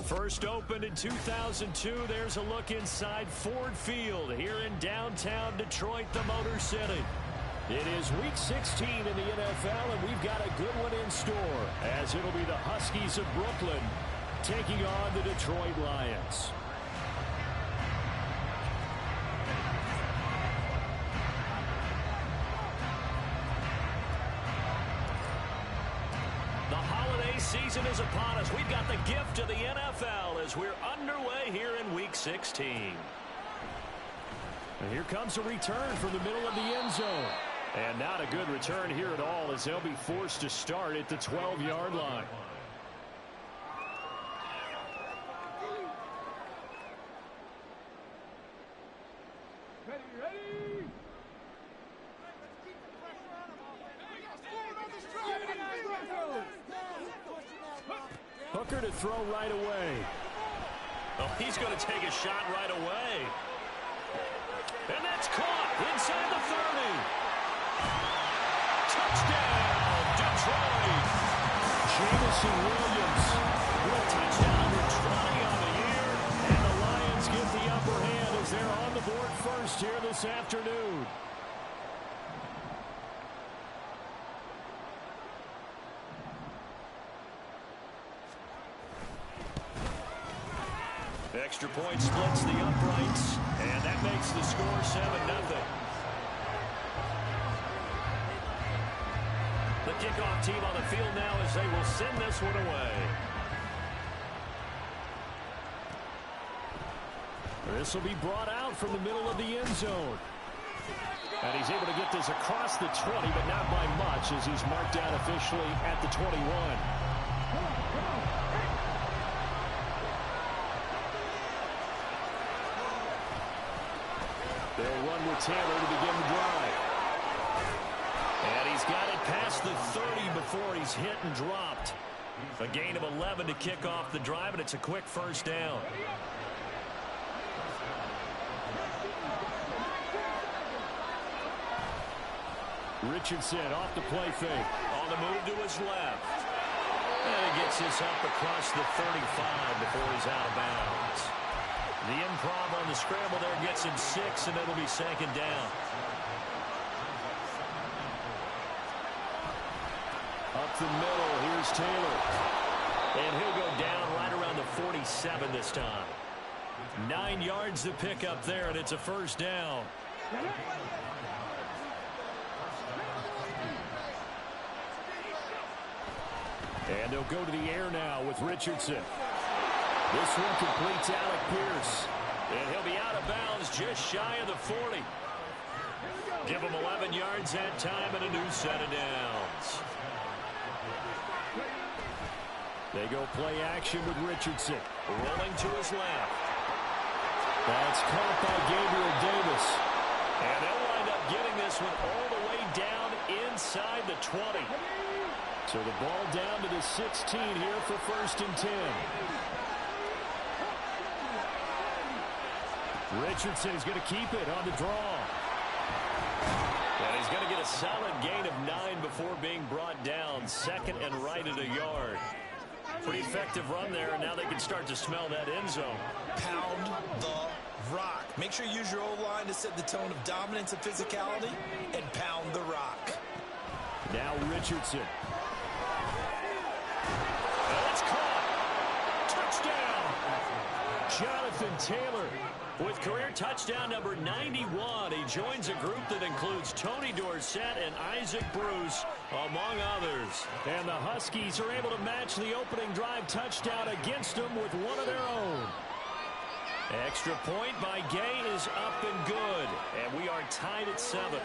First opened in 2002, there's a look inside Ford Field here in downtown Detroit, the Motor City. It is Week 16 in the NFL, and we've got a good one in store, as it'll be the Huskies of Brooklyn taking on the Detroit Lions. Season is upon us. We've got the gift of the NFL as we're underway here in Week 16. And here comes a return from the middle of the end zone. And not a good return here at all, as they'll be forced to start at the 12-yard line. Hooker to throw right away. Oh, he's going to take a shot right away. And that's caught inside the 30. Touchdown, Detroit. Jamison Williams with a touchdown number 20 on the year. And the Lions get the upper hand as they're on the board first here this afternoon. Extra point splits the uprights, and that makes the score 7-0. The kickoff team on the field now as they will send this one away. This will be brought out from the middle of the end zone. And he's able to get this across the 20, but not by much, as he's marked out officially at the 21. They'll run with Taylor to begin the drive. And he's got it past the 30 before he's hit and dropped. A gain of 11 to kick off the drive, and it's a quick first down. Richardson off the play fake. On the move to his left. And he gets this up across the 35 before he's out of bounds. The improv on the scramble there gets him 6, and it'll be second down. Up the middle, here's Taylor. And he'll go down right around the 47 this time. 9 yards to pick up there, and it's a first down. And they'll go to the air now with Richardson. This one completes Alec Pierce. And he'll be out of bounds just shy of the 40. Give him 11 yards that time and a new set of downs. They go play action with Richardson. Rolling to his left. That's caught by Gabriel Davis. And they'll wind up getting this one all the way down inside the 20. So the ball down to the 16 here for 1st and 10. Richardson is going to keep it on the draw. And he's going to get a solid gain of 9 before being brought down. 2nd and right at a yard. Pretty effective run there, and now they can start to smell that end zone. Pound the rock. Make sure you use your O-line to set the tone of dominance and physicality, and pound the rock. Now Richardson. That's caught. Touchdown. Jonathan Taylor with career touchdown number 91. He joins a group that includes Tony Dorsett and Isaac Bruce, among others. And the Huskies are able to match the opening drive touchdown against them with one of their own. Extra point by Gay is up and good. And we are tied at 7.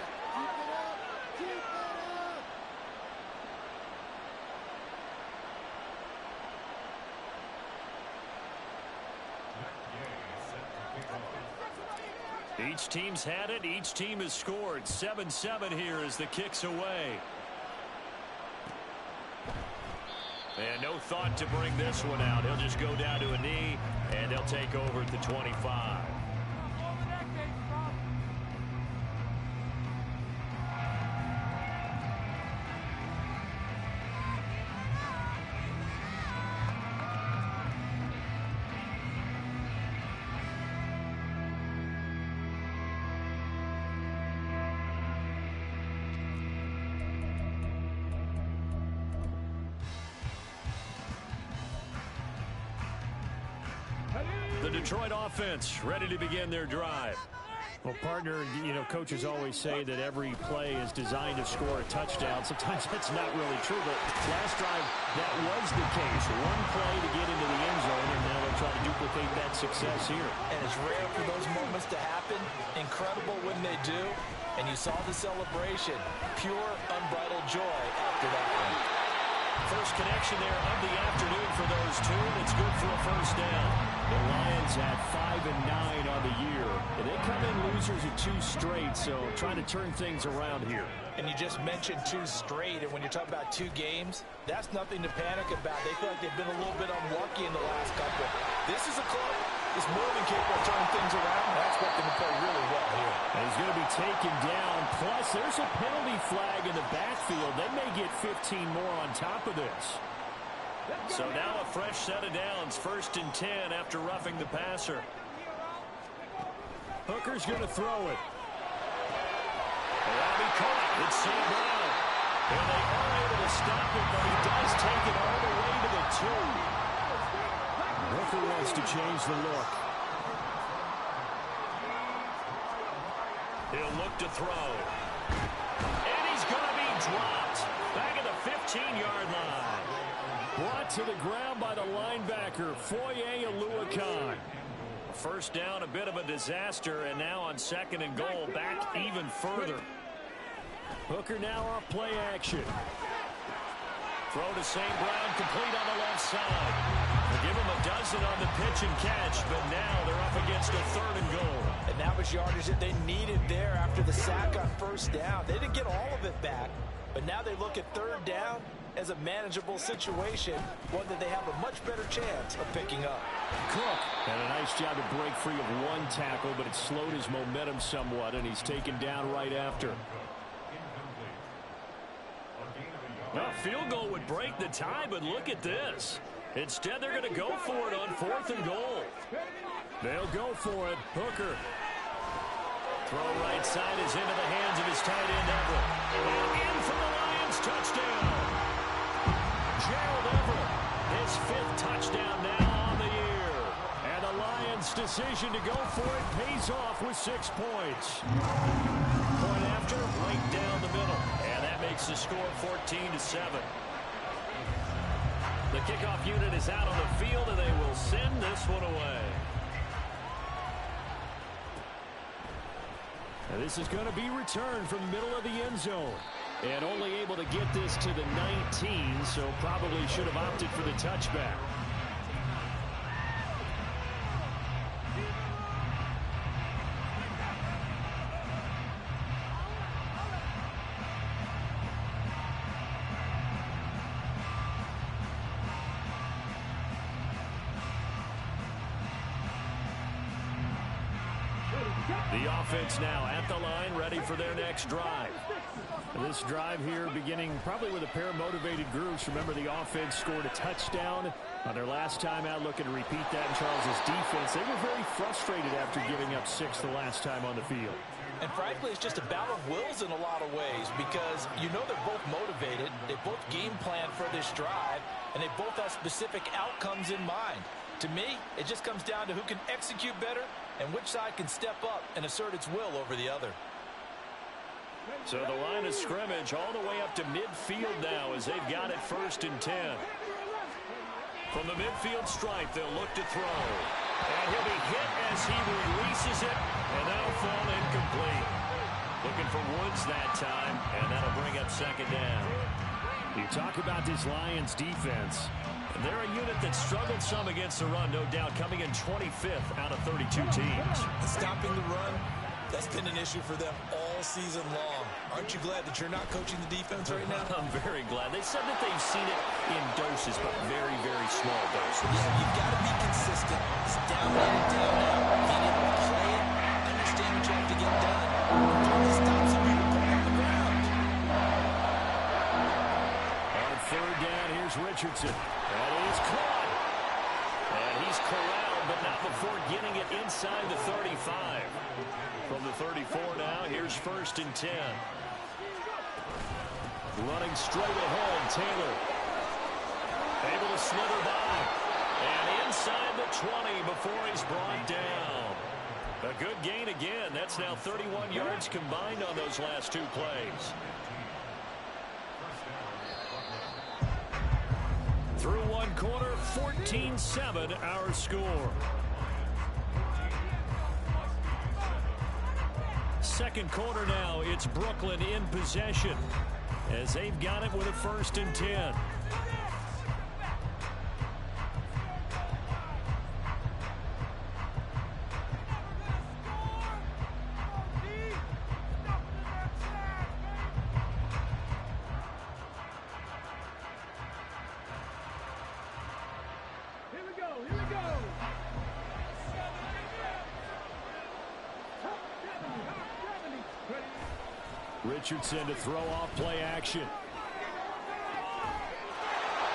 Each team's had it. Each team has scored. 7-7 here as the kick's away. And no thought to bring this one out. He'll just go down to a knee, and they'll take over at the 25. Detroit offense ready to begin their drive. Well, partner, coaches always say that every play is designed to score a touchdown. Sometimes that's not really true, but last drive, that was the case. One play to get into the end zone, and now they'll try to duplicate that success here. And it's rare for those moments to happen. Incredible when they do. And you saw the celebration. Pure, unbridled joy after that one. First connection there of the afternoon for those two, and it's good for a first down. The Lions at 5-9 on the year. And they come in losers of 2 straight, so trying to turn things around here. And you just mentioned 2 straight, and when you're talking about 2 games, that's nothing to panic about. They feel like they've been a little bit unlucky in the last couple. This is a club that's more than capable of turning things around, and I expect them to play really well here. And he's going to be taken down. Plus, there's a penalty flag in the backfield. They may get 15 more on top of this. So now a fresh set of downs. 1st and 10 after roughing the passer. Hooker's going to throw it. That'll be caught. It's St. Brown. And they are able to stop it, but he does take it all the way to the 2. Hooker wants to change the look. He'll look to throw. And he's going to be dropped. Back at the 15-yard line. Brought to the ground by the linebacker, Foye Aluakon. First down, a bit of a disaster, and now on 2nd and goal, back even further. Hooker now off play action. Throw to St. Brown, complete on the left side. They'll give him a dozen on the pitch and catch, but now they're up against a 3rd and goal. And that was yardage that they needed there after the sack on 1st down. They didn't get all of it back, but now they look at 3rd down as a manageable situation, one that they have a much better chance of picking up. Cook had a nice job to break free of 1 tackle, but it slowed his momentum somewhat, and he's taken down right after. Now, a field goal would break the tie, but look at this. Instead, they're going to go for it on 4th and goal. They'll go for it. Hooker. Throw right side is into the hands of his tight end, Everett. And in for the Lions, touchdown. Gerald Everett, his 5th touchdown now on the year. And the Lions' decision to go for it pays off with 6 points. Point after, right down the middle. And that makes the score 14-7. The kickoff unit is out on the field, and they will send this one away. And this is going to be returned from the middle of the end zone. And only able to get this to the 19, so probably should have opted for the touchback. The offense now at the line, ready for their next drive. This drive here beginning probably with a pair of motivated groups. Remember, the offense scored a touchdown on their last time out, looking to repeat that in Charles's defense. They were very frustrated after giving up 6 the last time on the field. And frankly, it's just a battle of wills in a lot of ways, because they're both motivated, they both game plan for this drive, and they both have specific outcomes in mind. To me, it just comes down to who can execute better and which side can step up and assert its will over the other. So the line of scrimmage all the way up to midfield now as they've got it 1st and 10. From the midfield stripe, they'll look to throw. And he'll be hit as he releases it, and that'll fall incomplete. Looking for Woods that time, and that'll bring up 2nd down. You talk about this Lions defense. And they're a unit that struggled some against the run, no doubt, coming in 25th out of 32 teams. Stopping the run, that's been an issue for them all season long. Aren't you glad that you're not coaching the defense right now? I'm very glad. They said that they've seen it in doses, but very, very small doses. Yeah, you've got to be consistent. It's down and down out. Being able to play it, understand what you have to get done. Trying to stop some people putting on the ground. On 3rd down, here's Richardson. That is caught. And he's corralled, but not before getting it inside the 35. From the 34 now, here's 1st and 10. Running straight ahead, Taylor. Able to slither by. And inside the 20 before he's brought down. A good gain again. That's now 31 yards combined on those last 2 plays. Through 1 quarter, 14-7 our score. Second quarter now, it's Brooklyn in possession as they've got it with a 1st and 10. Richardson to throw off play action.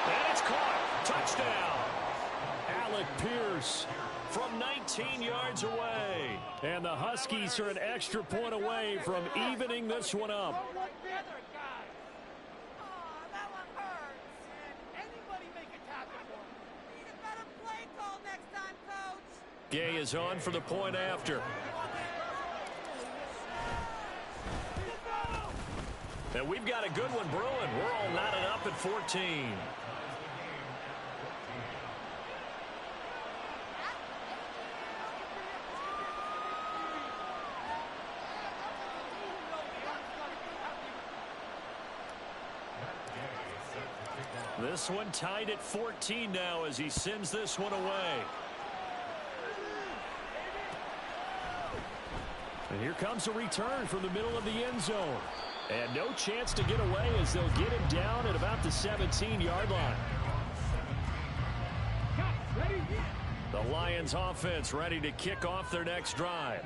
And it's caught. Touchdown. Alec Pierce from 19 yards away. And the Huskies are an extra point away from evening this one up. Gay is on for the point after. And we've got a good one brewing. We're all knotted up at 14. This one tied at 14 now as he sends this one away. And here comes a return from the middle of the end zone. And no chance to get away as they'll get him down at about the 17-yard line. The Lions offense ready to kick off their next drive.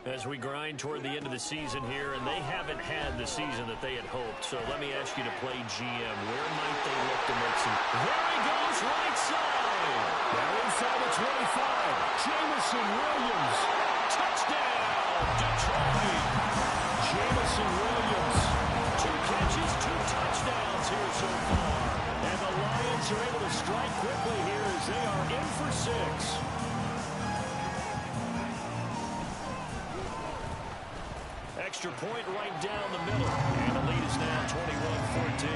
As we grind toward the end of the season here, and they haven't had the season that they had hoped. So let me ask you to play GM. Where might they look to make some? There he goes, right side. Now inside the 25. Jamison Williams. Touchdown, Detroit. Jamison Williams. 2 catches, 2 touchdowns here so far. And the Lions are able to strike quickly here as they are in for 6. Extra point right down the middle. And the lead is now 21-14.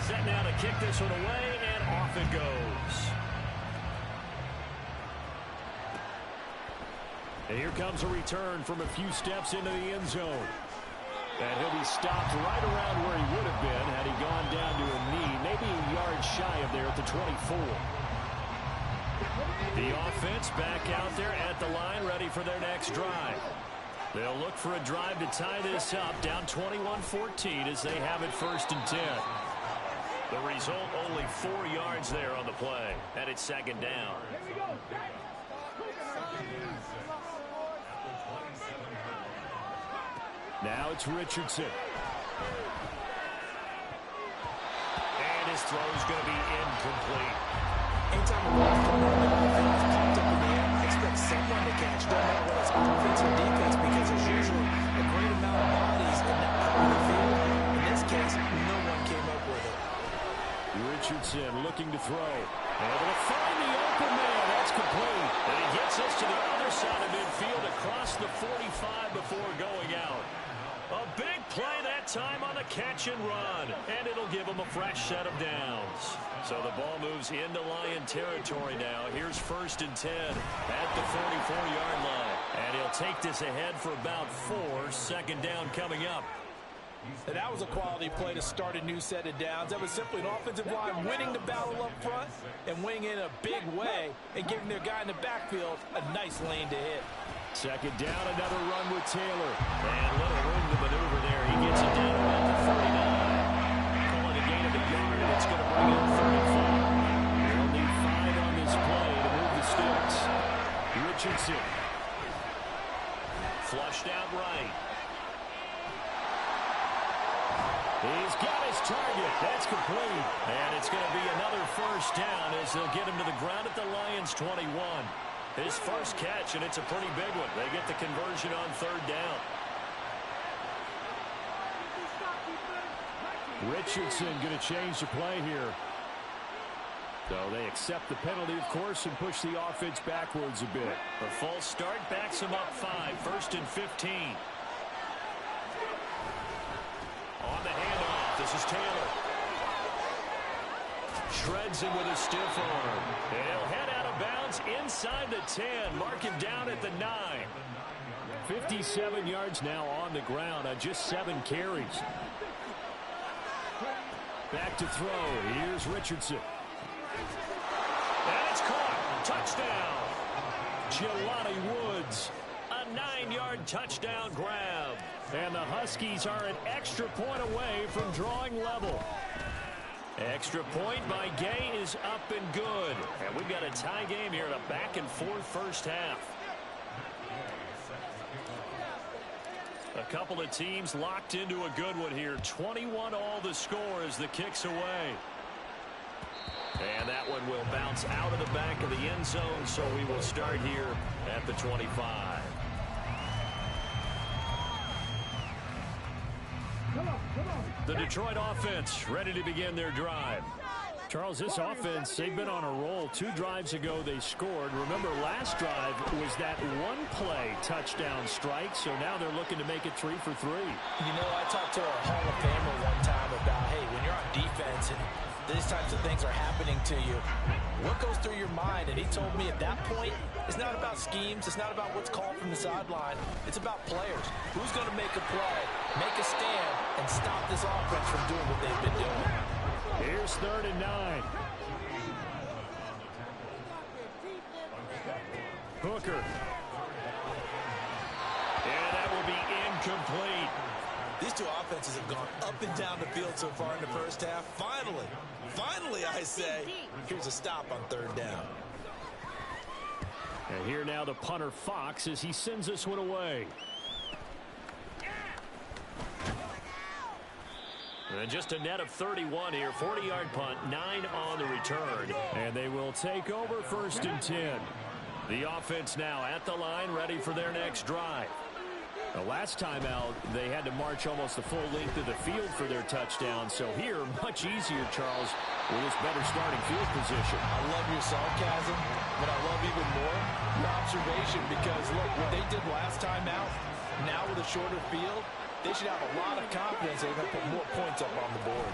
Set now to kick this one away, and off it goes. And here comes a return from a few steps into the end zone. And he'll be stopped right around where he would have been had he gone down to a knee, maybe a yard shy of there at the 24. The offense back out there at the line, ready for their next drive. They'll look for a drive to tie this up, down 21-14 as they have it 1st and 10. The result, only 4 yards there on the play, and it's 2nd down. Now it's Richardson. And his throw is going to be incomplete. Anytime a ball from the offense popped up in the air, expect someone to catch. Don't matter whether it's offense or defense, because there's usually a great amount of bodies in that part of the field. In this case, no one came up with it. Richardson looking to throw. Able to find the open man. That's complete. And he gets us to the other side of midfield across the 45 before going out. A big play that time on the catch and run. And it'll give him a fresh set of downs. So the ball moves into Lion territory now. Here's 1st and 10 at the 44-yard line. And he'll take this ahead for about 4. 2nd down coming up. And that was a quality play to start a new set of downs. That was simply an offensive line winning the battle up front and winning in a big way and giving their guy in the backfield a nice lane to hit. 2nd down, another run with Taylor. And little room to maneuver there. He gets it down about the 49. Calling a gain of a yard, and it's going to bring up 35. They'll need 5 on this play to move the sticks. Richardson. Flushed out right. He's got his target. That's complete. And it's going to be another 1st down as they'll get him to the ground at the Lions' 21. His first catch, and it's a pretty big one. They get the conversion on 3rd down. Richardson going to change the play here. So they accept the penalty, of course, and push the offense backwards a bit. The false start backs him up 5. 1st and 15. On the handoff, this is Taylor. Shreds him with a stiff arm. And he'll head out of bounds inside the 10. Mark him down at the 9. 57 yards now on the ground on just 7 carries. Back to throw. Here's Richardson. And it's caught. Touchdown. Jelani Woods. A 9-yard touchdown grab. And the Huskies are an extra point away from drawing level. Extra point by Gay is up and good. And we've got a tie game here in a back-and-forth first half. A couple of teams locked into a good one here. 21 all the score as the kick's away. And that one will bounce out of the back of the end zone, so we will start here at the 25. The Detroit offense ready to begin their drive. Charles, this offense, they've been on a roll. 2 drives ago they scored. Remember, last drive was that one-play touchdown strike, so now they're looking to make it 3 for 3. You know, I talked to a Hall of Famer one time about, hey, when you're on defense and these types of things are happening to you, what goes through your mind? And he told me at that point, it's not about schemes. It's not about what's called from the sideline. It's about players. Who's going to make a play, make a stand, and stop this offense from doing what they've been doing. Here's 3rd and 9. Hooker. And that will be incomplete. These two offenses have gone up and down the field so far in the first half. Finally, I say, here's a stop on 3rd down. And here now the punter Fox as he sends this one away. And just a net of 31 here. 40-yard punt, 9 on the return. And they will take over 1st and 10. The offense now at the line, ready for their next drive. The last time out, they had to march almost the full length of the field for their touchdown. So here, much easier, Charles, with this better starting field position. I love your sarcasm, but I love even more your observation because, look, what they did last time out, now with a shorter field, they should have a lot of confidence they're going to put more points up on the board.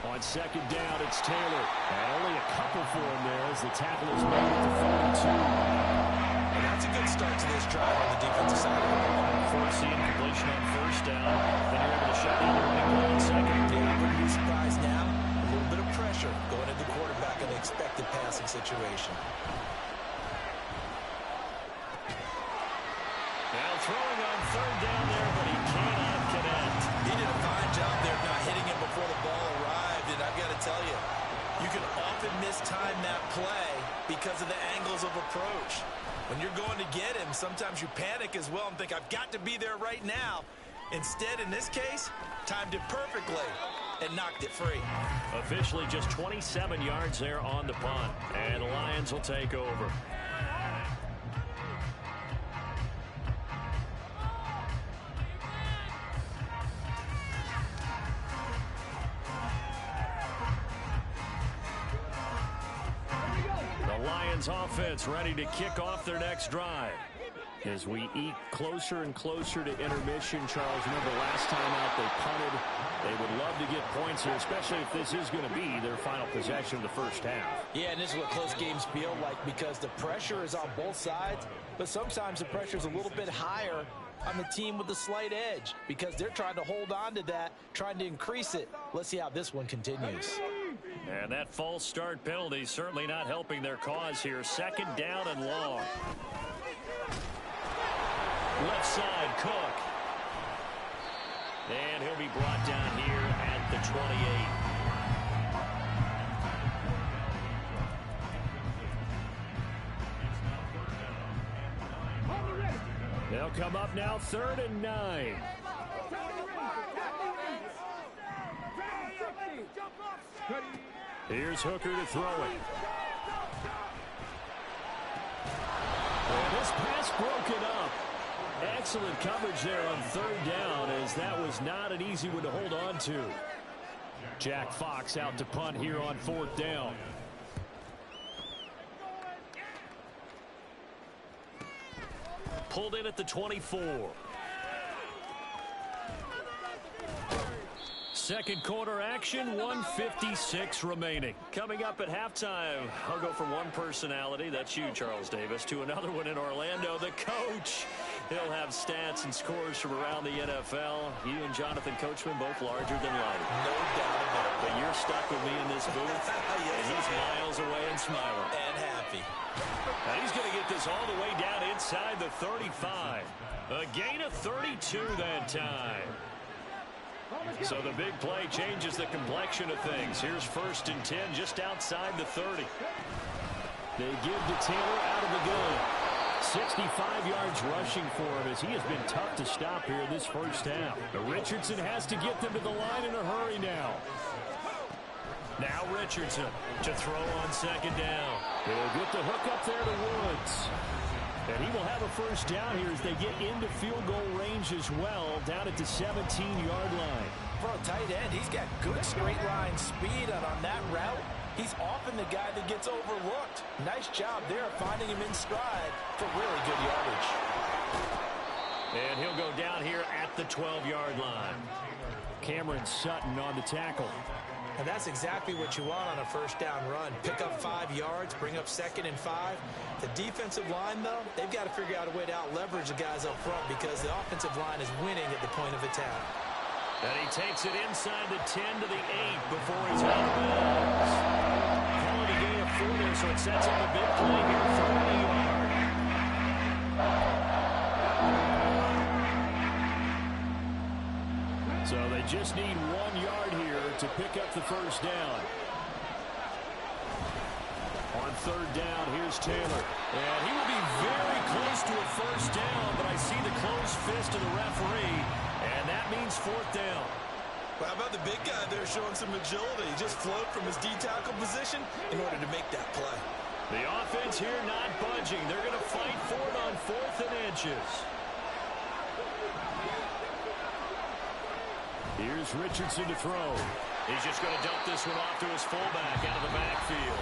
On 2nd down, it's Taylor. And only a couple for him there as the tackle is made at the 42. And that's a good start to this drive on the defensive side of the ball. Forcing completion on 1st down. Then you're able to shut down the running play on 2nd. Yeah, I wouldn't be surprised now. A little bit of pressure going at the quarterback in the expected passing situation. Now throwing on 3rd down there, but he cannot connect. He did a fine job there of not hitting him before the ball arrived. And I've got to tell you, you can often mistime that play because of the angles of approach. When you're going to get him, sometimes you panic as well and think, I've got to be there right now. Instead, in this case, timed it perfectly and knocked it free. Officially just 27 yards there on the punt. And the Lions will take over. Lions offense ready to kick off their next drive. As we eat closer and closer to intermission, Charles, remember last time out they punted. They would love to get points here, especially if this is going to be their final possession of the first half. Yeah, and this is what close games feel like because the pressure is on both sides, but sometimes the pressure is a little bit higher on the team with the slight edge because they're trying to hold on to that, trying to increase it. Let's see how this one continues. And that false start penalty certainly not helping their cause here. 2nd down and long. Left side, Cook. And he'll be brought down here at the 28. They'll come up now 3rd and 9. Here's Hooker to throw it. And this pass broken up. Excellent coverage there on 3rd down as that was not an easy one to hold on to. Jack Fox out to punt here on 4th down. Pulled in at the 24. Second quarter action, 1:56 remaining. Coming up at halftime, I'll go from one personality, that's you, Charles Davis, to another one in Orlando, the coach. He'll have stats and scores from around the NFL. You and Jonathan Coachman both larger than life. No doubt about it. But you're stuck with me in this booth, and he's miles away and smiling. And happy. And he's going to get this all the way down inside the 35. A gain of 32 that time. So the big play changes the complexion of things. Here's 1st and 10 just outside the 30. They give to Taylor out of the gun. 65 yards rushing for him as he has been tough to stop here in this first half. Richardson has to get them to the line in a hurry now. Now Richardson to throw on 2nd down. He'll get the hook up there to Woods. And he will have a first down here as they get into field goal range as well, down at the 17-yard line. For a tight end, he's got good straight line speed, and on that route, he's often the guy that gets overlooked. Nice job there finding him in stride for really good yardage. And he'll go down here at the 12-yard line. Cameron Sutton on the tackle. And that's exactly what you want on a first down run. Pick up 5 yards, bring up 2nd and 5. The defensive line, though, they've got to figure out a way to out-leverage the guys up front because the offensive line is winning at the point of attack. And he takes it inside the 10 to the 8 before he's out of bounds. Calling a gain of 4 there, so it sets up a big play here for 20 yards. So they just need 1 yard here to pick up the first down. On 3rd down, here's Taylor. And he will be very close to a first down, but I see the closed fist of the referee, and that means 4th down. Well, how about the big guy there showing some agility? He just floated from his D-tackle position in order to make that play. The offense here not budging. They're going to fight for it on 4th and inches. Here's Richardson to throw. He's just going to dump this one off to his fullback out of the backfield.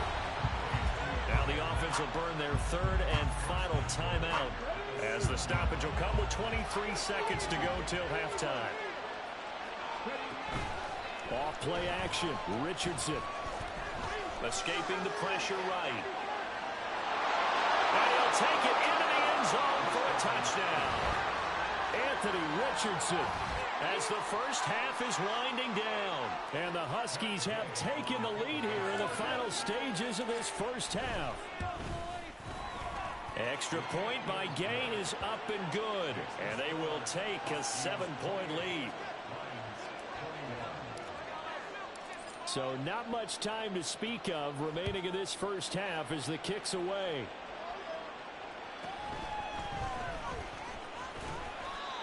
Now the offense will burn their 3rd and final timeout as the stoppage will come with 23 seconds to go till halftime. Off play action. Richardson escaping the pressure right. And he'll take it into the end zone for a touchdown. Anthony Richardson, as the first half is winding down. And the Huskies have taken the lead here in the final stages of this first half. Extra point by Gay is up and good. And they will take a 7-point lead. So not much time to speak of remaining in this first half as the kick's away.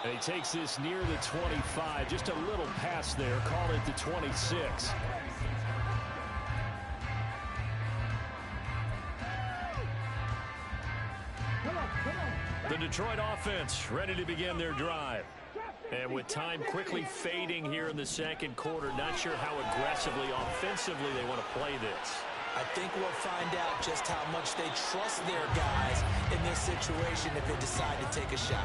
And he takes this near the 25. Just a little pass there. Call it the 26. The Detroit offense ready to begin their drive. And with time quickly fading here in the second quarter, not sure how aggressively, offensively they want to play this. I think we'll find out just how much they trust their guys in this situation if they decide to take a shot.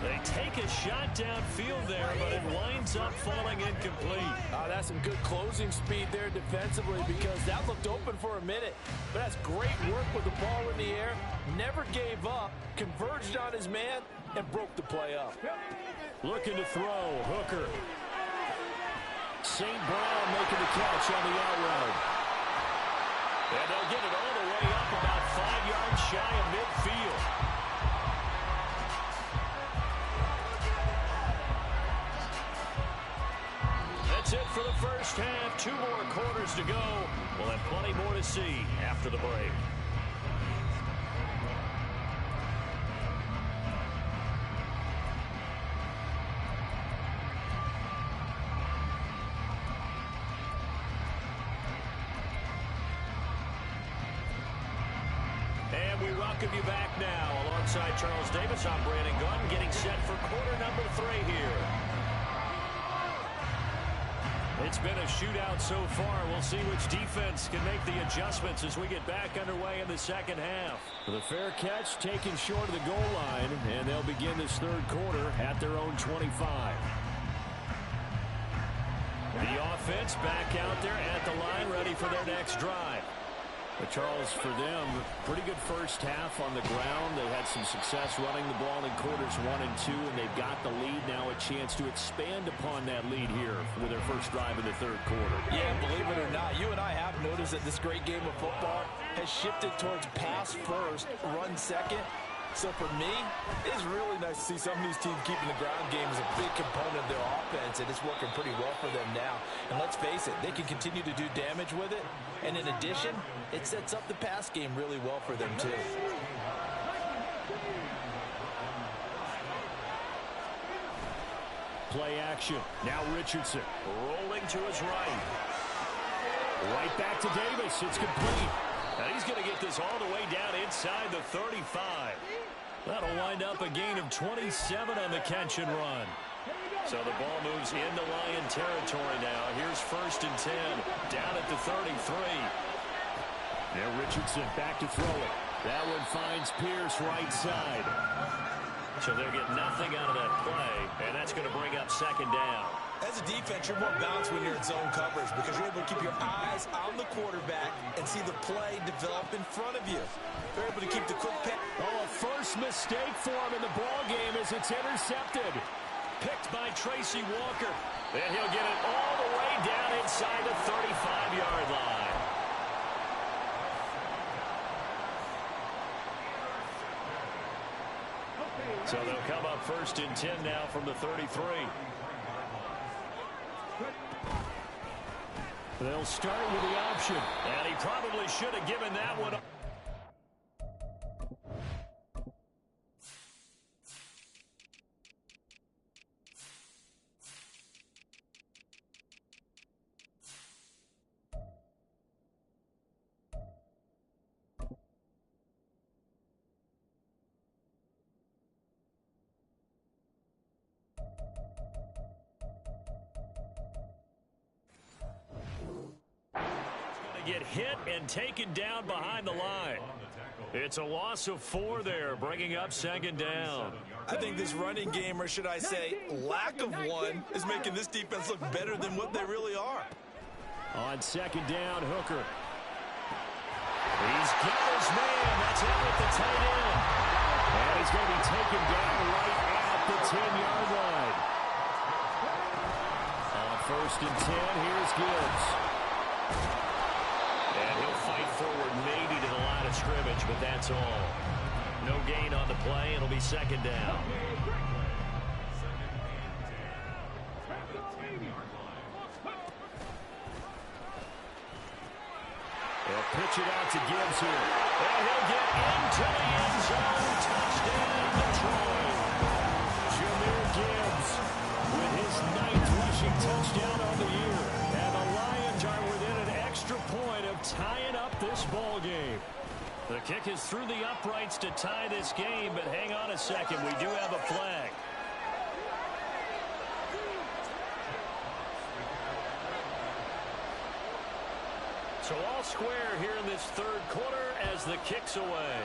They take a shot downfield there, but it winds up falling incomplete. That's some good closing speed there defensively because that looked open for a minute. But that's great work with the ball in the air. Never gave up, converged on his man, and broke the play up. Looking to throw, Hooker. St. Brown making the catch on the out route. And they'll get it all the way up about 5 yards shy of midfield. That's it for the first half. 2 more quarters to go. We'll have plenty more to see after the break. And we welcome you back now. Alongside Charles Davis, I'm Brandon Gunn, getting set for quarter number 3 here. It's been a shootout so far. We'll see which defense can make the adjustments as we get back underway in the second half. The fair catch taken short of the goal line, and they'll begin this third quarter at their own 25. The offense back out there at the line, ready for their next drive. But Charles, for them, pretty good first half on the ground. They had some success running the ball in quarters 1 and 2, and they've got the lead now, a chance to expand upon that lead here with their first drive in the third quarter. Yeah, believe it or not, you and I have noticed that this great game of football has shifted towards pass first, run second. So for me, it's really nice to see some of these teams keeping the ground game as a big component of their offense, and it's working pretty well for them now. And let's face it, they can continue to do damage with it. And in addition, it sets up the pass game really well for them too. Play action. Now Richardson rolling to his right. Right back to Davis. It's complete. And he's going to get this all the way down inside the 35. That'll wind up a gain of 27 on the catch and run. So the ball moves into Lion territory now. Here's 1st and 10. Down at the 33. Now Richardson back to throw it. That one finds Pierce right side. So they'll get nothing out of that play, and that's going to bring up 2nd down. As a defense, you're more balanced when you're in zone coverage because you're able to keep your eyes on the quarterback and see the play develop in front of you. They're able to keep the quick pass. Oh, a first mistake for him in the ball game as it's intercepted. Picked by Tracy Walker. And he'll get it all the way down inside the 35-yard line. So they'll come up 1st and 10 now from the 33. They'll start with the option. And he probably should have given that one up. Get hit and taken down behind the line. It's a loss of 4 there, bringing up 2nd down. I think this running game, or should I say lack of one, is making this defense look better than what they really are. On 2nd down, Hooker. He's got his man. That's out at the tight end. And he's going to be taken down right at the 10-yard line. On 1st and 10, here's Gibbs. And he'll fight forward maybe to the line of scrimmage, but that's all. No gain on the play. It'll be 2nd down. They'll pitch it out to Gibbs here. And he'll get into the end zone. Touchdown, Detroit. Jahmyr Gibbs with his 9th rushing touchdown on the year. And the Lions are within an extra point of tying up this ball game. The kick is through the uprights to tie this game, but hang on a second. We do have a flag. So all square here in this third quarter as the kick's away.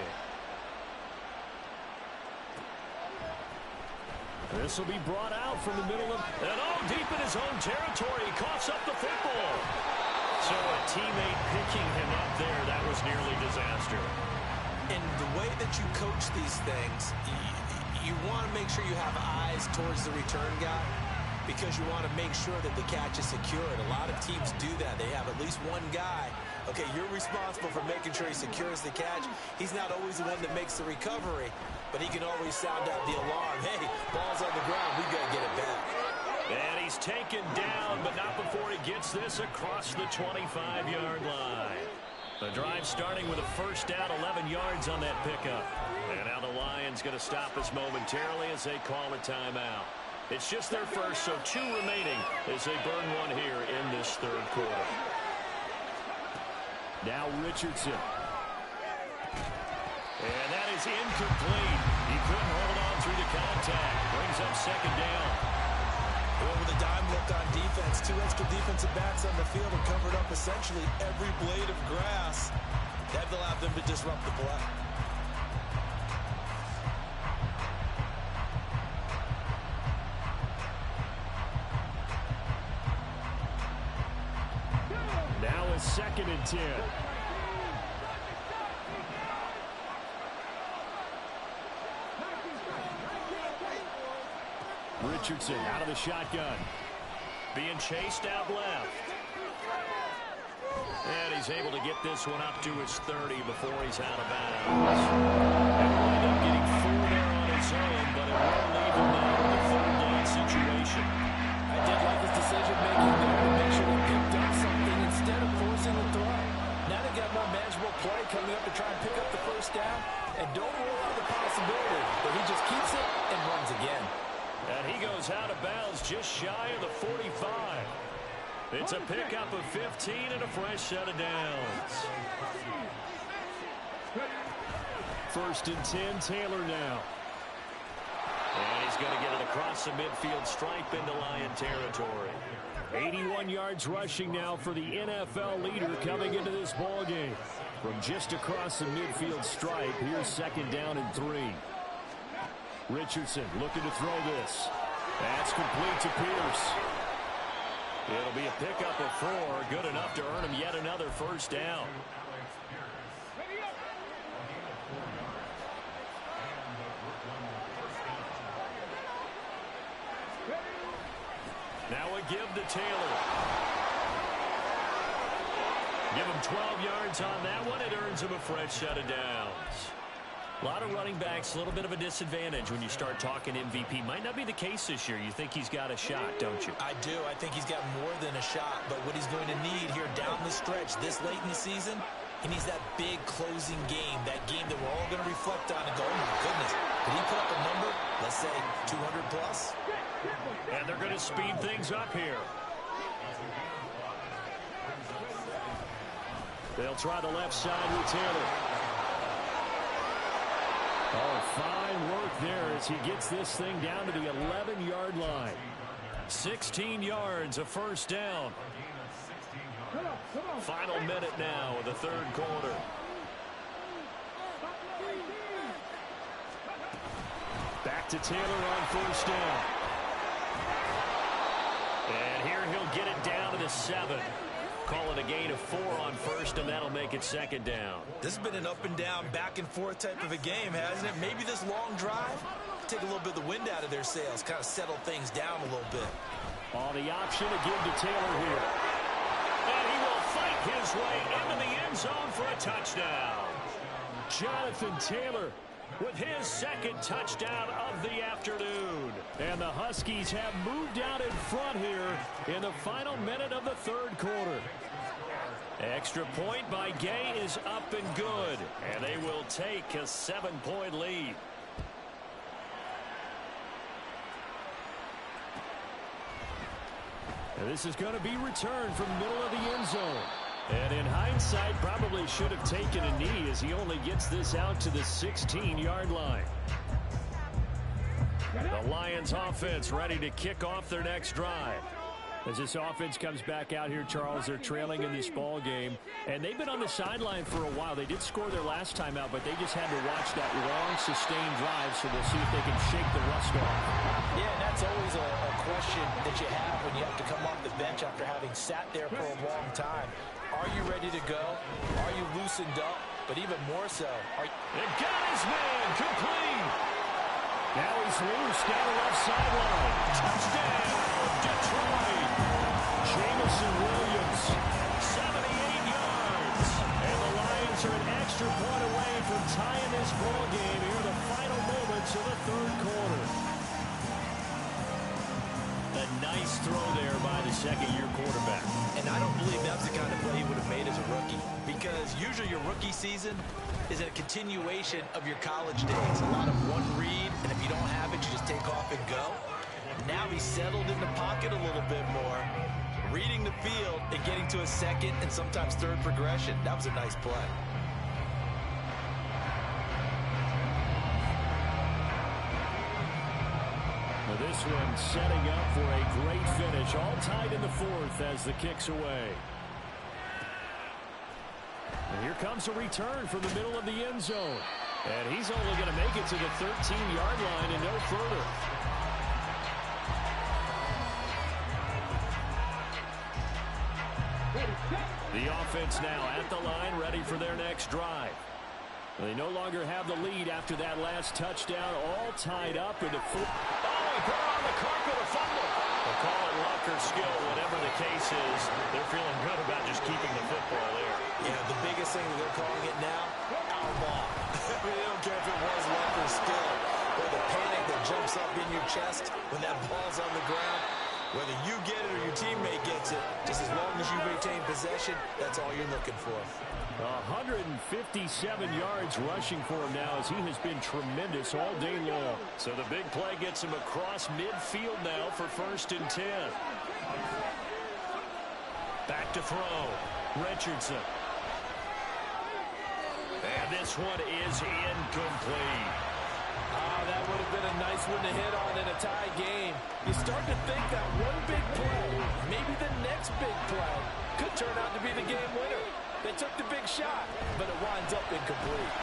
This will be brought out from the middle of... And all deep in his own territory. He coughs up the football. So a teammate picking him up there, that was nearly disaster. And the way that you coach these things, you want to make sure you have eyes towards the return guy because you want to make sure that the catch is secured. A lot of teams do that. They have at least one guy. Okay, you're responsible for making sure he secures the catch. He's not always the one that makes the recovery, but he can always sound out the alarm. Hey, ball's on the ground. We got to get it back. And he's taken down, but not before he gets this across the 25-yard line. The drive starting with a first down, 11 yards on that pickup. And now the Lions going to stop us momentarily as they call a timeout. It's just their first, so 2 remaining as they burn one here in this third quarter. Now Richardson. And that is incomplete. He couldn't hold on through the contact. Brings up 2nd down. Well, with a dime look on defense, 2 extra defensive backs on the field and covered up essentially every blade of grass. That allowed them to disrupt the play. Now a 2nd and 10. Richardson out of the shotgun. Being chased out left. And he's able to get this one up to his 30 before he's out of bounds. And will end up getting 4 there on his own, but it will leave him now in the 3rd down situation. I did like his decision-making there to make sure he picked up something instead of forcing the throw. Now they got more manageable play coming up to try and pick up the 1st down. And don't rule out the possibility that he just keeps it and runs again. And he goes out of bounds just shy of the 45. It's a pickup of 15 and a fresh set of downs. 1st and 10, Taylor now. And he's going to get it across the midfield stripe into Lion territory. 81 yards rushing now for the NFL leader coming into this ballgame. From just across the midfield stripe, here's 2nd down and 3. Richardson looking to throw this. That's complete to Pierce. It'll be a pickup of 4, good enough to earn him yet another 1st down. Now a give to Taylor. Give him 12 yards on that one. It earns him a fresh set of downs. A lot of running backs, a little bit of a disadvantage when you start talking MVP. Might not be the case this year. You think he's got a shot, don't you? I do. I think he's got more than a shot. But what he's going to need here down the stretch this late in the season, he needs that big closing game, that game that we're all going to reflect on and go, oh, my goodness, did he put up a number, let's say, 200 plus? And they're going to speed things up here. They'll try the left side with Taylor. Oh, fine work there as he gets this thing down to the 11-yard line. 16 yards, a 1st down. Final minute now of the 3rd quarter. Back to Taylor on 1st down. And here he'll get it down to the 7. Call it a gain of 4 on 1st, and that'll make it 2nd down. This has been an up and down, back and forth type of a game, hasn't it? Maybe this long drive, take a little bit of the wind out of their sails, kind of settle things down a little bit. On the option to give to Taylor here. And he will fight his way into the end zone for a touchdown. Jonathan Taylor with his 2nd touchdown of the afternoon. And the Huskies have moved out in front here in the final minute of the 3rd quarter. Extra point by Gay is up and good. And they will take a 7-point lead. And this is going to be returned from the middle of the end zone. And in hindsight, probably should have taken a knee as he only gets this out to the 16-yard line. The Lions offense ready to kick off their next drive. As this offense comes back out here, Charles, they're trailing in this ball game. And they've been on the sideline for a while. They did score their last time out, but they just had to watch that long, sustained drive, so we'll see if they can shake the rust off. Yeah, and that's always a question that you have when you have to come off the bench after having sat there for a long time. Are you ready to go? Are you loosened up? But even more so, it got his man complete. Now he's loose down the left sideline. Touchdown, Detroit. Jamison Williams, 78 yards. And the Lions are an extra point away from tying this ball game here in the final moments of the 3rd quarter. A nice throw there by the 2nd-year quarterback. And I don't believe that's the kind of play he would have made as a rookie. Because usually your rookie season is a continuation of your college days. A lot of one read, and if you don't have it, you just take off and go. Now he's settled in the pocket a little bit more, reading the field and getting to a 2nd and sometimes 3rd progression. That was a nice play. This one setting up for a great finish. All tied in the fourth as the kick's away. And here comes a return from the middle of the end zone. And he's only going to make it to the 13-yard line and no further. The offense now at the line, ready for their next drive. They no longer have the lead after that last touchdown, all tied up in the fourth. Oh, he put it on the carpet, a fumble. They'll call it luck or skill, whatever the case is. They're feeling good about just keeping the football there. Yeah, the biggest thing that they're calling it now, our ball. They don't care if it was luck or skill, or the panic that jumps up in your chest when that ball's on the ground. Whether you get it or your teammate gets it, just as long as you maintain possession, that's all you're looking for. 157 yards rushing for him now as he has been tremendous all day long. So the big play gets him across midfield now for 1st and 10. Back to throw. Richardson. And this one is incomplete. Oh, that would have been a nice one to hit on in a tie game. You start to think that one big play, maybe the next big play, could turn out to be the game winner. They took the big shot, but it winds up incomplete.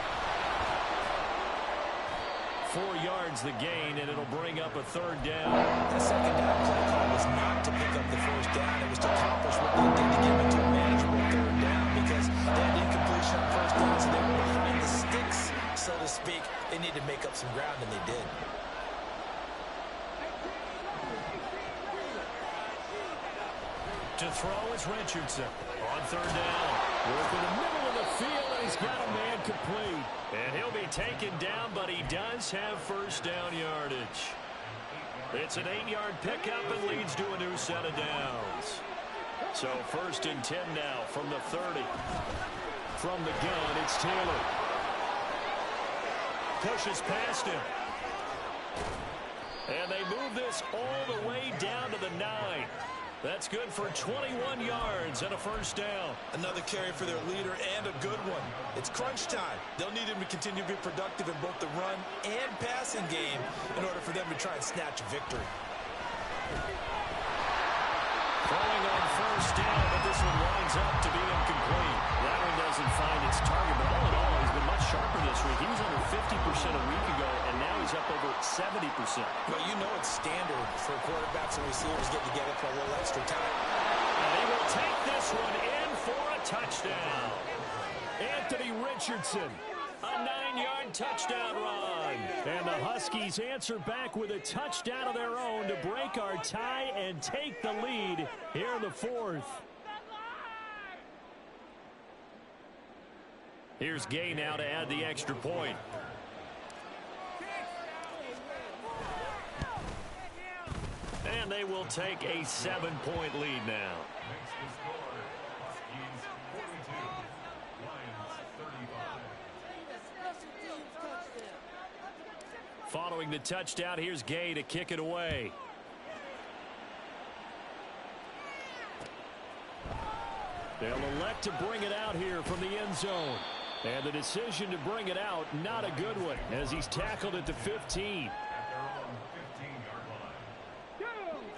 4 yards the gain, and it'll bring up a 3rd down. The 2nd down play call was not to pick up the 1st down. It was to accomplish what they did to get into a manageable 3rd down because they had incompletion on 1st down, so they were behind the sticks, so to speak. They needed to make up some ground, and they did. To throw is Richardson. On 3rd down. Work in the middle of the field, and he's got a man complete. And he'll be taken down, but he does have 1st down yardage. It's an 8-yard pickup and leads to a new set of downs. So 1st and 10 now from the 30. From the gun, it's Taylor. Pushes past him. And they move this all the way down to the 9. That's good for 21 yards and a 1st down. Another carry for their leader and a good one. It's crunch time. They'll need him to continue to be productive in both the run and passing game in order for them to try and snatch a victory. Throwing on 1st down, but this one winds up to be incomplete. That one doesn't find its target, but all in all, he's been much sharper this week. He was under 50% a week ago, and now he's up over 70%. Well, you know it's standard for quarterbacks and receivers getting together for a little extra time. And he will take this one in for a touchdown. Anthony Richardson, a 9-yard touchdown run. And the Huskies answer back with a touchdown of their own to break our tie and take the lead here in the 4th. Here's Gay now to add the extra point. And they will take a 7-point lead now. Following the touchdown, here's Gay to kick it away. They'll elect to bring it out here from the end zone. And the decision to bring it out, not a good one, as he's tackled at the 15.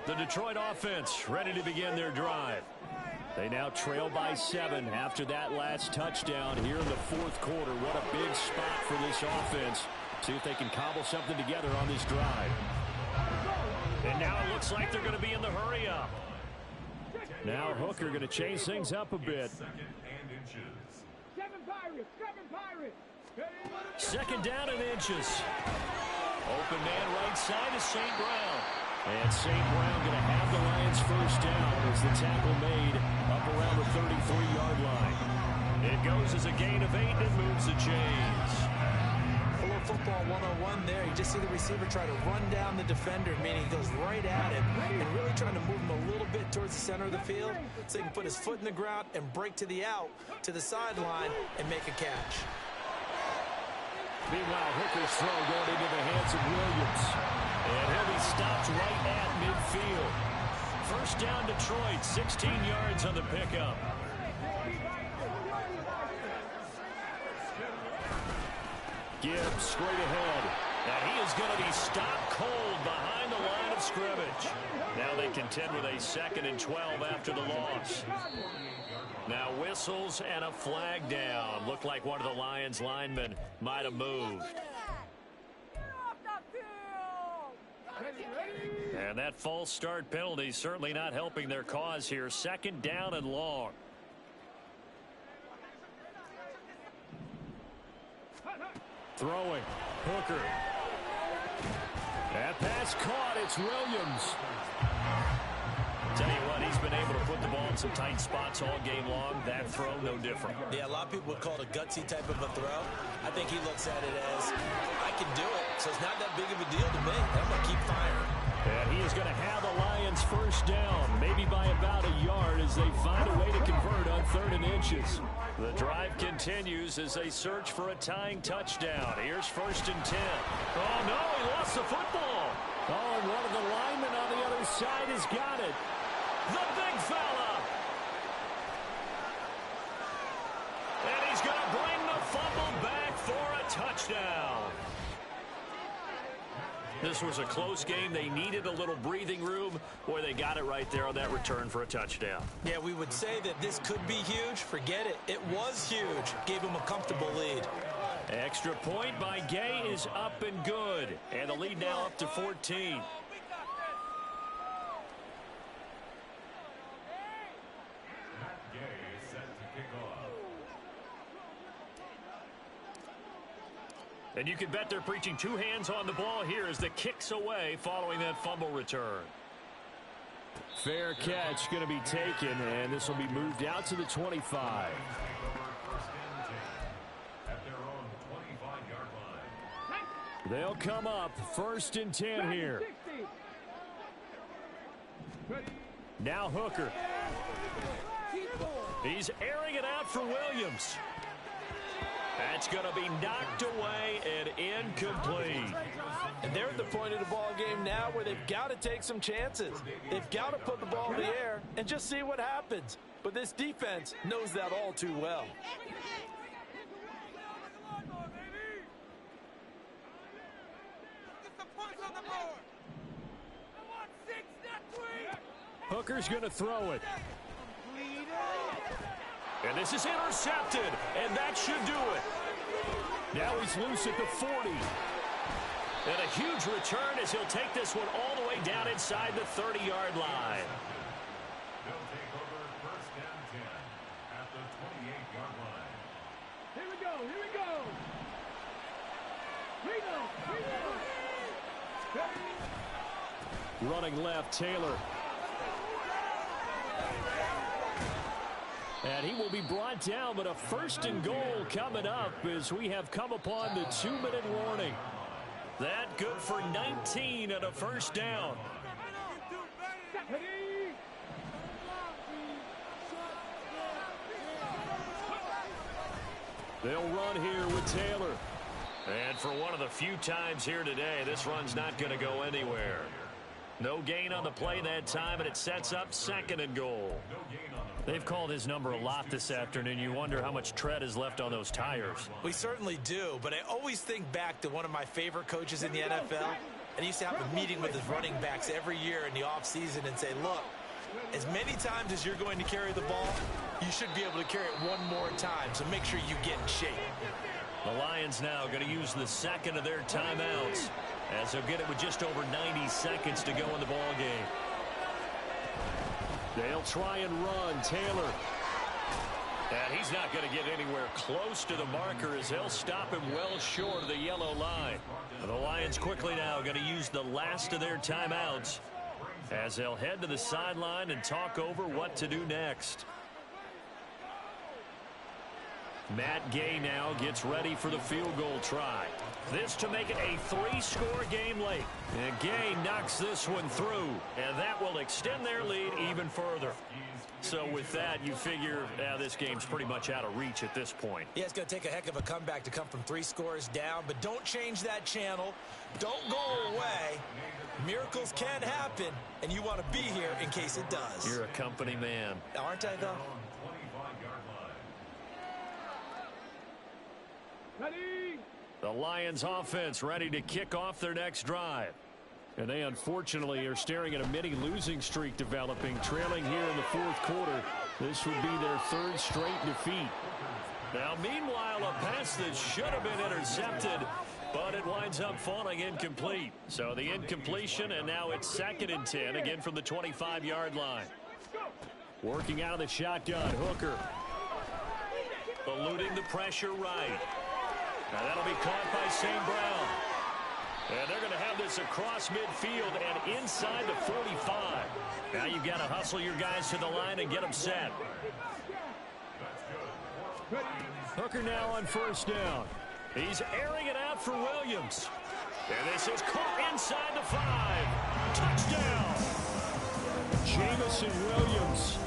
The Detroit offense ready to begin their drive. They now trail by 7 after that last touchdown here in the 4th quarter. What a big spot for this offense. See if they can cobble something together on this drive. And now it looks like they're going to be in the hurry-up. Now Hooker going to change things up a bit. 2nd down and inches. Open man right side is St. Brown. And St. Brown going to have the Lions 1st down as the tackle made up around the 33-yard line. It goes as a gain of 8 and moves the chains. A little football 101 there. You just see the receiver try to run down the defender, meaning he goes right at him and really trying to move him a little bit towards the center of the field so he can put his foot in the ground and break to the out, to the sideline, and make a catch. Meanwhile, Hooker's throw going into the hands of Williams. And he'll be stopped right at midfield. 1st down Detroit, 16 yards on the pickup. Gibbs straight ahead. And he is going to be stopped cold behind the line of scrimmage. Now they contend with a 2nd and 12 after the loss. Now whistles and a flag down. Looked like one of the Lions linemen might have moved. And that false start penalty certainly not helping their cause here. 2nd down and long. Throwing. Hooker. That pass caught. It's Williams. Tell you what, he's been able to put the ball in some tight spots all game long. That throw, no different. Yeah, a lot of people would call it a gutsy type of a throw. I think he looks at it as, I can do it, so it's not that big of a deal to me. I'm going to keep firing. And he is going to have the Lions 1st down, maybe by about a yard as they find a way to convert on 3rd and inches. The drive continues as they search for a tying touchdown. Here's 1st and 10. Oh, no, he lost the football. Oh, and one of the linemen on the other side has got it. The big fella. And he's going to bring the fumble back for a touchdown. This was a close game. They needed a little breathing room. Boy, they got it right there on that return for a touchdown. Yeah, we would say that this could be huge. Forget it. It was huge. Gave him a comfortable lead. Extra point by Gay is up and good. And the lead now up to 14. And you can bet they're preaching 2 hands on the ball here as the kick's away following that fumble return. Fair catch going to be taken, and this will be moved out to the 25. They'll come up 1st and 10 here. Now Hooker. He's airing it out for Williams. That's going to be knocked away and incomplete. And they're at the point of the ball game now where they've got to take some chances. They've got to put the ball in the air and just see what happens. But this defense knows that all too well. Hooker's going to throw it. And this is intercepted, and that should do it. Now he's loose at the 40. And a huge return as he'll take this one all the way down inside the 30-yard line. They'll take over 1st and 10 at the 28-yard line. Here we go, here we go. Running left, Taylor. And he will be brought down, but a 1st and goal coming up as we have come upon the 2-minute warning. That good for 19 and a 1st down. They'll run here with Taylor. And for one of the few times here today, this run's not going to go anywhere. No gain on the play that time, and it sets up 2nd and goal. They've called his number a lot this afternoon. You wonder how much tread is left on those tires. We certainly do, but I always think back to one of my favorite coaches in the NFL. And he used to have a meeting with his running backs every year in the offseason and say, look, as many times as you're going to carry the ball, you should be able to carry it one more time, so make sure you get in shape. The Lions now going to use the 2nd of their timeouts as they'll get it with just over 90 seconds to go in the ball game. They'll try and run. Taylor. And he's not going to get anywhere close to the marker as they'll stop him well short of the yellow line. The Lions quickly now going to use the last of their timeouts as they'll head to the sideline and talk over what to do next. Matt Gay now gets ready for the field goal try. This to make it a 3-score game late. And Gay knocks this one through, and that will extend their lead even further. So with that, you figure this game's pretty much out of reach at this point. Yeah, it's going to take a heck of a comeback to come from 3 scores down, but don't change that channel. Don't go away. Miracles can happen, and you want to be here in case it does. You're a company man. Aren't I, though? Ready? The Lions offense ready to kick off their next drive. And they unfortunately are staring at a mini losing streak developing, trailing here in the fourth quarter. This would be their third straight defeat. Now, meanwhile, a pass that should have been intercepted, but it winds up falling incomplete. So the incompletion, and now it's 2nd and 10, again from the 25-yard line. Working out of the shotgun, Hooker. Eluding the pressure right. Now that'll be caught by St. Brown. And they're going to have this across midfield and inside the 45. Now you've got to hustle your guys to the line and get them set. Hooker now on 1st down. He's airing it out for Williams. And this is caught inside the 5. Touchdown. Jamison Williams,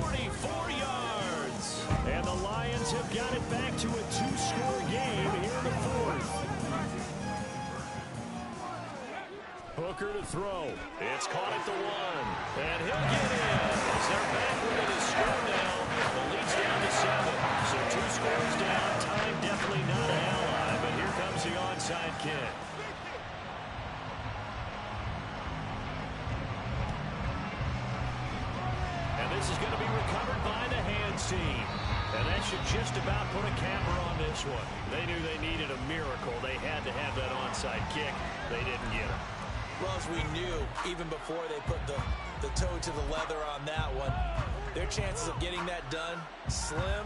44 yards. And the Lions have got it back to a 2-score game here in the 4th. Hooker to throw. It's caught at the 1. And he'll get in as they're back ready to score now. The lead's down to 7. So 2 scores down. Time definitely not an ally, but here comes the onside kick. And this is going to be recovered by the hands team. And that should just about put a capper on this one. They knew they needed a miracle. They had to have that onside kick. They didn't get it. Well, as we knew, even before they put the toe to the leather on that one, their chances of getting that done, slim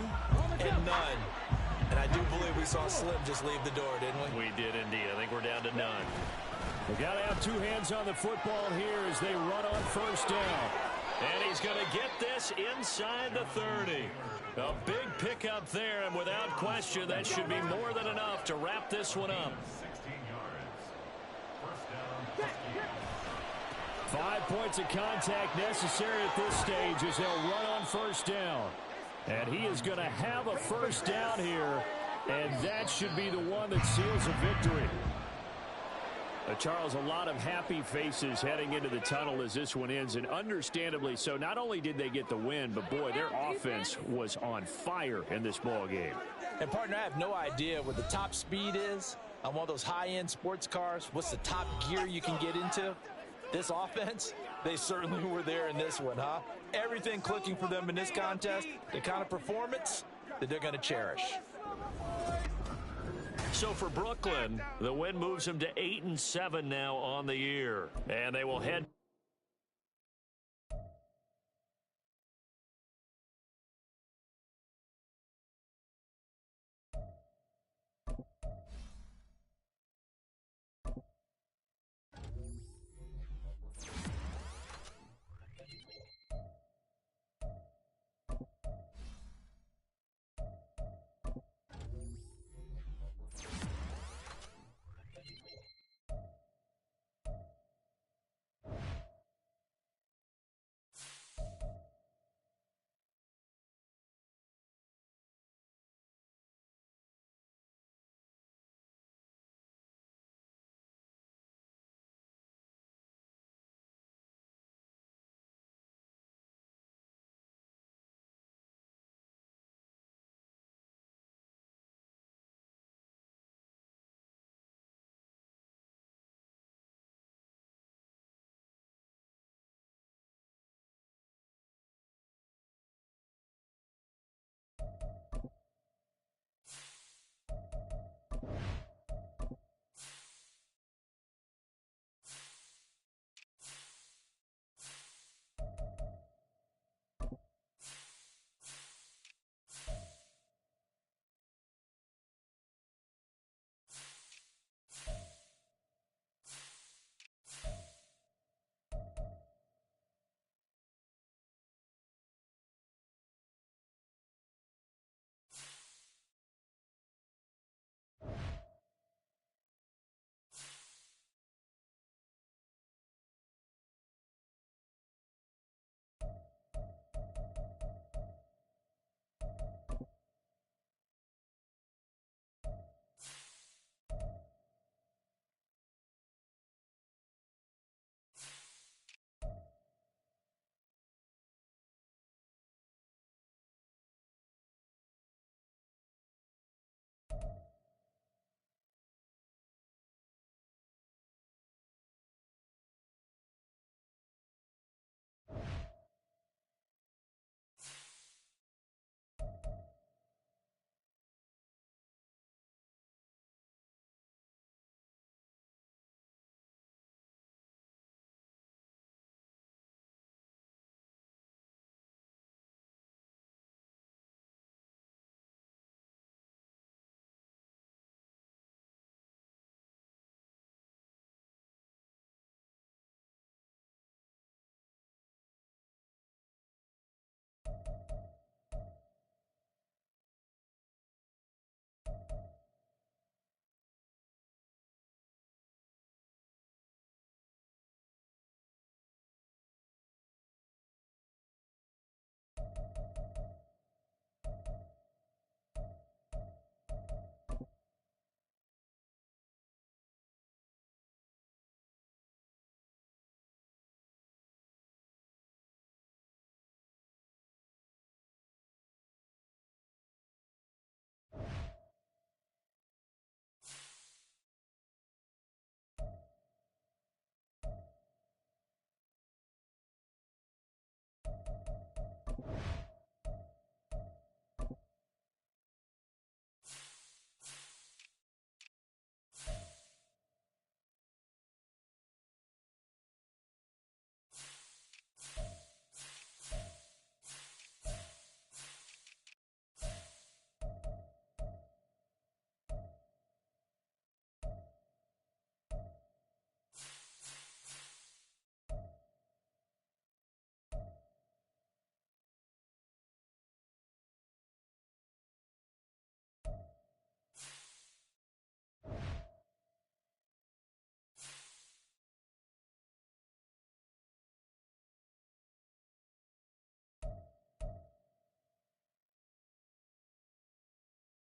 and none. And I do believe we saw Slim just leave the door, didn't we? We did indeed. I think we're down to none. We've got to have 2 hands on the football here as they run on 1st down. And he's going to get this inside the 30. A big pickup there, and without question, that should be more than enough to wrap this one up. 5 points of contact necessary at this stage as they'll run on 1st down. And he is going to have a 1st down here, and that should be the one that seals a victory. Charles, a lot of happy faces heading into the tunnel as this one ends, and understandably so. Not only did they get the win, but boy, their offense was on fire in this ball game. And partner, I have no idea what the top speed is on one of those high-end sports cars. What's the top gear you can get into? This offense, they certainly were there in this one, huh? Everything clicking for them in this contest, the kind of performance that they're going to cherish. So for Brooklyn, the win moves them to 8-7 now on the year. And they will head